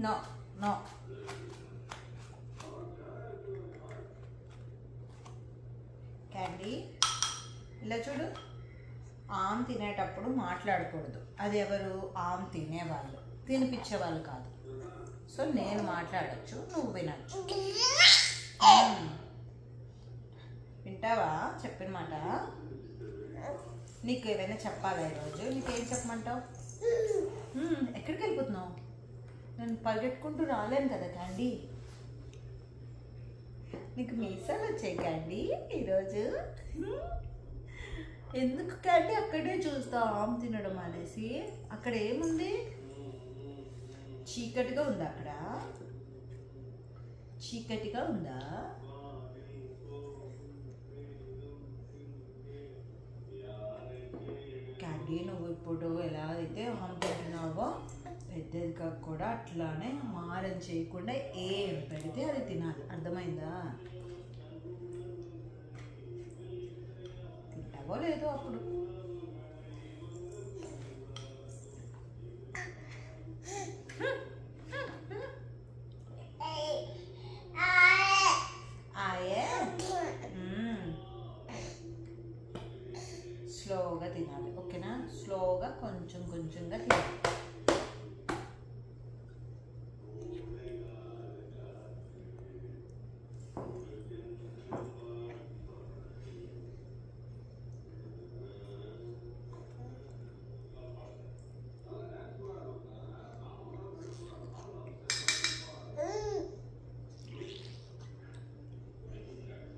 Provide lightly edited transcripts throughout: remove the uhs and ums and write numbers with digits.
No no. Candy ఇలా చూడు. ఆమ్ తినేటప్పుడు మాట్లాడకూడదు. అది ఎవరు? ఆమ్ తినేవాళ్ళు, తినిపించేవాళ్ళు కాదు. సో నేను మాట్లాడచ్చు, నువ్వు వినచ్చు. వింటావా చెప్పిన మాట? నీకు ఏమైనా చెప్పాలా ఈరోజు? నీకేం చెప్పమంటావు? ఎక్కడికి వెళ్ళిపోతున్నావు? నేను పరిగెట్టుకుంటూ రాలేను కదా క్యాండీ. నీకు మీసాలు వచ్చాయి క్యాండీ ఈరోజు. ఎందుకు క్యాండీ అక్కడే చూస్తావు ఆమ్ తినడం అనేసి? అక్కడ ఏముంది? చీకటిగా ఉందా? అక్కడ చీకటిగా ఉందా? క్యాండీ నువ్వు ఇప్పుడు ఎలా అయితే ఆమ్ తింటున్నావో పెద్దదిగా కూడా అట్లానే మారం చేయకుండా ఏం పెడితే అది తినాలి. అర్థమైందా? తింటావో లేదో అప్పుడు. స్లోగా తినాలి, ఓకేనా? స్లోగా కొంచెం కొంచెంగా తినాలి.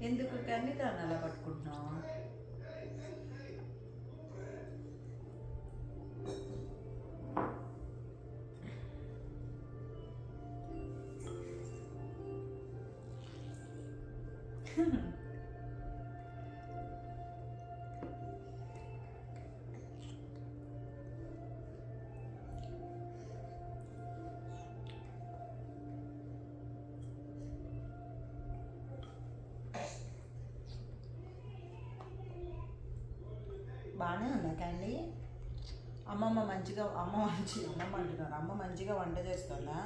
ఎందుకు కానీ దాన్ని అలా పట్టుకుంటున్నావు? బాగానే ఉందా క్యాండీ? అమ్మమ్మ అంటున్నారు. అమ్మ మంచిగా వంట చేస్తుందా?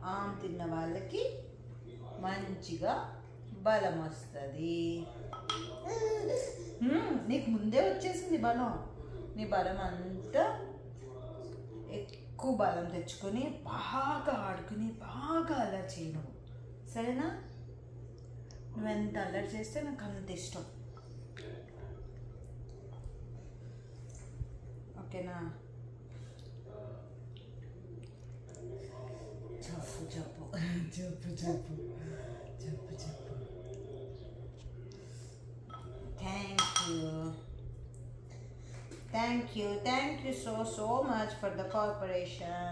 ఆమ్ తిన్న వాళ్ళకి మంచిగా బలం వస్తుంది. నీకు ముందే వచ్చేసింది బలం. నీ బలం అంతా ఎక్కువ బలం తెచ్చుకొని బాగా ఆడుకుని బాగా అల్లరి చేయి నువ్వు, సరేనా? నువ్వెంత అల్లరి చేస్తే నాకు అంత ఇష్టం, ఓకేనా? చెప్పు చెప్పు చెప్పు చెప్పు చెప్పు. Thank you so much for the cooperation.